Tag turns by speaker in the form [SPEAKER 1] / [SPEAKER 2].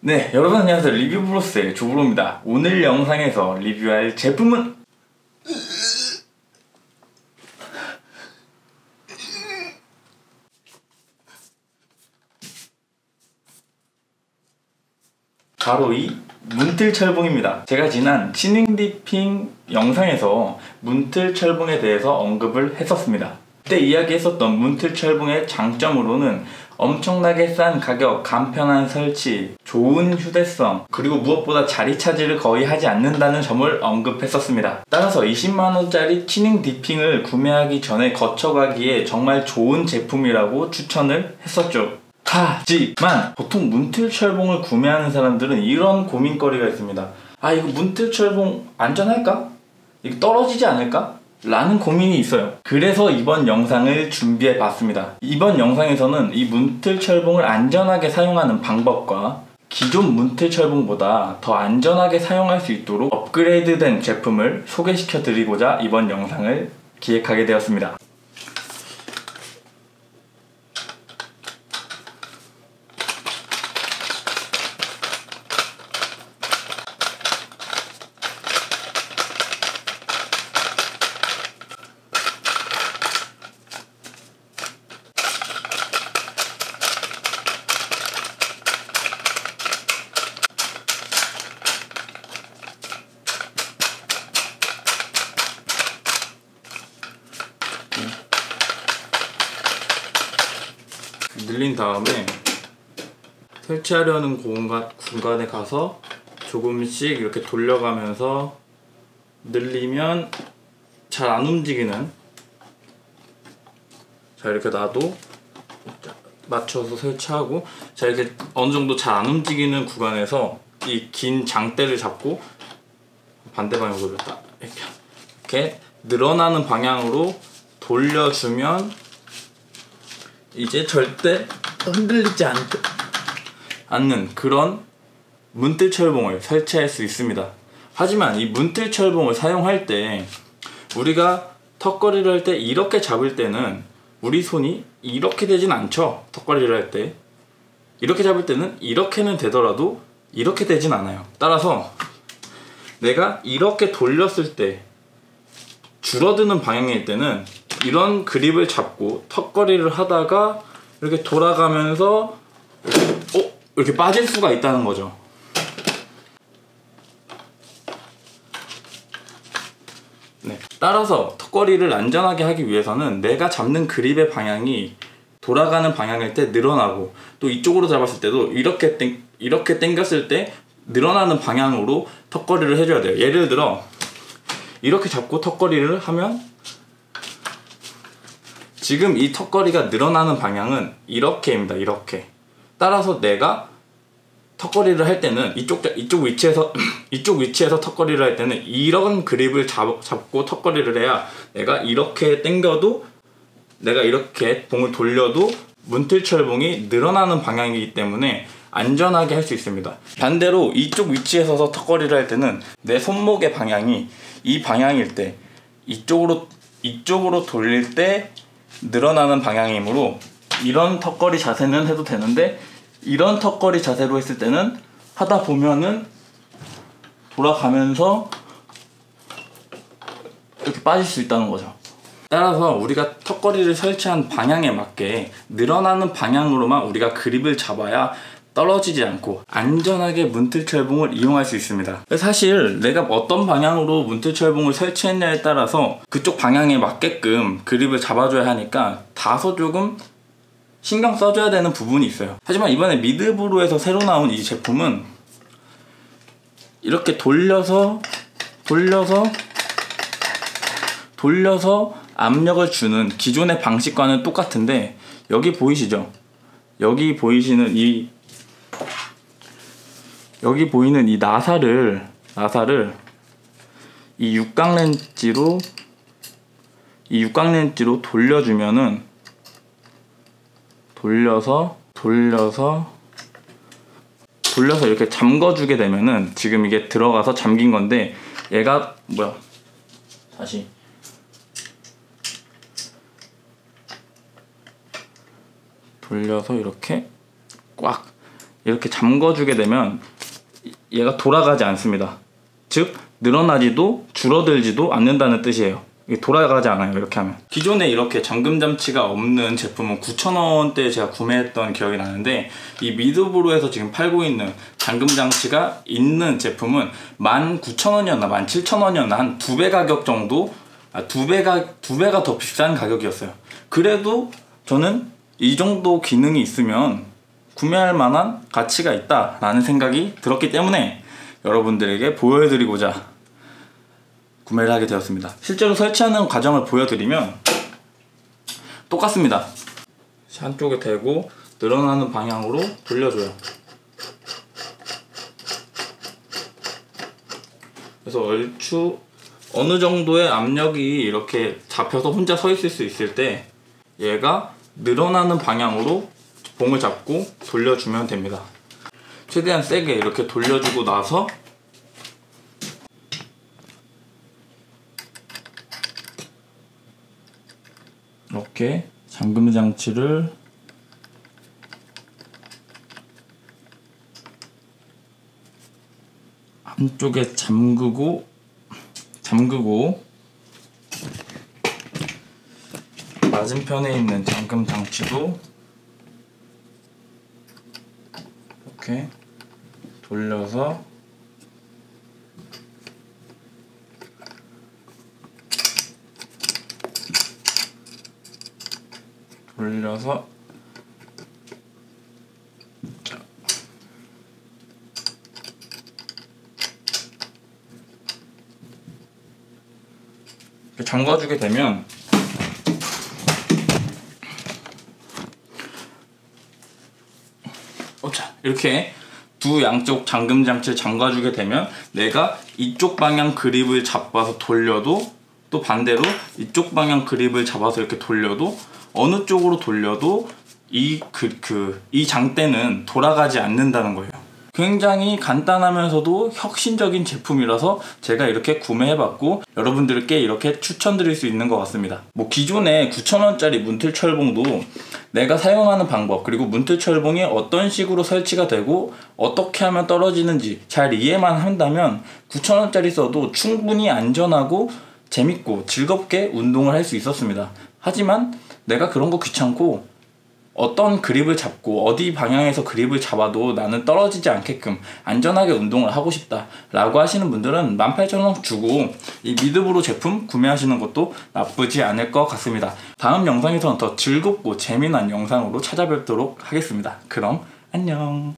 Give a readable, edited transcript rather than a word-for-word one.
[SPEAKER 1] 네, 여러분 안녕하세요. 리뷰브로스의 조브로입니다. 오늘 영상에서 리뷰할 제품은 바로 이 문틀 철봉입니다. 제가 지난 치능 디핑 영상에서 문틀 철봉에 대해서 언급을 했었습니다. 그때 이야기했었던 문틀 철봉의 장점으로는 엄청나게 싼 가격, 간편한 설치, 좋은 휴대성, 그리고 무엇보다 자리 차지를 거의 하지 않는다는 점을 언급했었습니다. 따라서 20만원짜리 치능 디핑을 구매하기 전에 거쳐가기에 정말 좋은 제품이라고 추천을 했었죠. 하지만 보통 문틀 철봉을 구매하는 사람들은 이런 고민거리가 있습니다. 아, 이거 문틀 철봉 안전할까? 이거 떨어지지 않을까? 라는 고민이 있어요. 그래서 이번 영상을 준비해 봤습니다. 이번 영상에서는 이 문틀 철봉을 안전하게 사용하는 방법과 기존 문틀 철봉보다 더 안전하게 사용할 수 있도록 업그레이드된 제품을 소개시켜 드리고자 이번 영상을 기획하게 되었습니다. 늘린 다음에 설치하려는 공간에 가서 조금씩 이렇게 돌려가면서 늘리면 잘 안 움직이는, 자 이렇게 놔도 맞춰서 설치하고, 자 이렇게 어느 정도 잘 안 움직이는 구간에서 이 긴 장대를 잡고 반대 방향으로 돌렸다 이렇게 늘어나는 방향으로 돌려주면 이제 절대 흔들리지 않는 그런 문틀 철봉을 설치할 수 있습니다. 하지만 이 문틀 철봉을 사용할 때 우리가 턱걸이를 할 때 이렇게 잡을 때는 우리 손이 이렇게 되진 않죠. 턱걸이를 할 때 이렇게 잡을 때는 이렇게는 되더라도 이렇게 되진 않아요. 따라서 내가 이렇게 돌렸을 때 줄어드는 방향일 때는 이런 그립을 잡고 턱걸이를 하다가 이렇게 돌아가면서 이렇게 빠질 수가 있다는 거죠. 네. 따라서 턱걸이를 안전하게 하기 위해서는 내가 잡는 그립의 방향이 돌아가는 방향일 때 늘어나고, 또 이쪽으로 잡았을 때도 이렇게 당겼을 때 늘어나는 방향으로 턱걸이를 해줘야 돼요. 예를 들어 이렇게 잡고 턱걸이를 하면 지금 이 턱걸이가 늘어나는 방향은 이렇게입니다. 이렇게. 따라서 내가 턱걸이를 할 때는 이쪽 위치에서 턱걸이를 할 때는 이런 그립을 잡고 턱걸이를 해야 내가 이렇게 당겨도, 내가 이렇게 봉을 돌려도 문틀 철봉이 늘어나는 방향이기 때문에 안전하게 할 수 있습니다. 반대로 이쪽 위치에 서서 턱걸이를 할 때는 내 손목의 방향이 이 방향일 때 이쪽으로 돌릴 때 늘어나는 방향이므로 이런 턱걸이 자세는 해도 되는데, 이런 턱걸이 자세로 했을 때는 하다 보면은 돌아가면서 이렇게 빠질 수 있다는 거죠. 따라서 우리가 턱걸이를 설치한 방향에 맞게 늘어나는 방향으로만 우리가 그립을 잡아야 떨어지지 않고 안전하게 문틀 철봉을 이용할 수 있습니다. 사실 내가 어떤 방향으로 문틀 철봉을 설치했냐에 따라서 그쪽 방향에 맞게끔 그립을 잡아줘야 하니까 다소 조금 신경 써줘야 되는 부분이 있어요. 하지만 이번에 미드브로에서 새로 나온 이 제품은 이렇게 돌려서 압력을 주는 기존의 방식과는 똑같은데, 여기 보이시죠? 여기 보이는 이 나사를 이 육각렌치로 돌려주면은 돌려서 이렇게 잠궈주게 되면은, 지금 이게 들어가서 잠긴 건데 얘가 다시 돌려서 이렇게 꽉, 이렇게 잠궈주게 되면 얘가 돌아가지 않습니다. 즉 늘어나지도 줄어들지도 않는다는 뜻이에요. 이게 돌아가지 않아요, 이렇게 하면. 기존에 이렇게 잠금 장치가 없는 제품은 9,000원대에 제가 구매했던 기억이 나는데, 이 미드브로에서 지금 팔고 있는 잠금 장치가 있는 제품은 19,000원이었나 17,000원이었나 한 2배 가격 정도, 두 배가 더 비싼 가격이었어요. 그래도 저는 이 정도 기능이 있으면 구매할 만한 가치가 있다라는 생각이 들었기 때문에 여러분들에게 보여드리고자 구매를 하게 되었습니다. 실제로 설치하는 과정을 보여드리면 똑같습니다. 한쪽에 대고 늘어나는 방향으로 돌려줘요. 그래서 얼추 어느 정도의 압력이 이렇게 잡혀서 혼자 서 있을 수 있을 때 얘가 늘어나는 방향으로 봉을 잡고 돌려주면 됩니다. 최대한 세게 이렇게 돌려주고 나서 이렇게 잠금 장치를 한쪽에 잠그고 맞은편에 있는 잠금 장치도 이렇게 돌려서 이렇게 잠가주게 되면 이렇게 두 양쪽 잠금 장치를 잠가주게 되면 내가 이쪽 방향 그립을 잡아서 돌려도, 또 반대로 이쪽 방향 그립을 잡아서 이렇게 돌려도, 어느 쪽으로 돌려도 이 장대는 돌아가지 않는다는 거예요. 굉장히 간단하면서도 혁신적인 제품이라서 제가 이렇게 구매해봤고 여러분들께 이렇게 추천드릴 수 있는 것 같습니다. 뭐 기존에 9,000원짜리 문틀철봉도 내가 사용하는 방법, 그리고 문틀철봉이 어떤 식으로 설치가 되고 어떻게 하면 떨어지는지 잘 이해만 한다면 9,000원짜리 써도 충분히 안전하고 재밌고 즐겁게 운동을 할 수 있었습니다. 하지만 내가 그런 거 귀찮고 어떤 그립을 잡고 어디 방향에서 그립을 잡아도 나는 떨어지지 않게끔 안전하게 운동을 하고 싶다 라고 하시는 분들은 18,000원 주고 이 미드브로 제품 구매하시는 것도 나쁘지 않을 것 같습니다. 다음 영상에서는 더 즐겁고 재미난 영상으로 찾아뵙도록 하겠습니다. 그럼 안녕.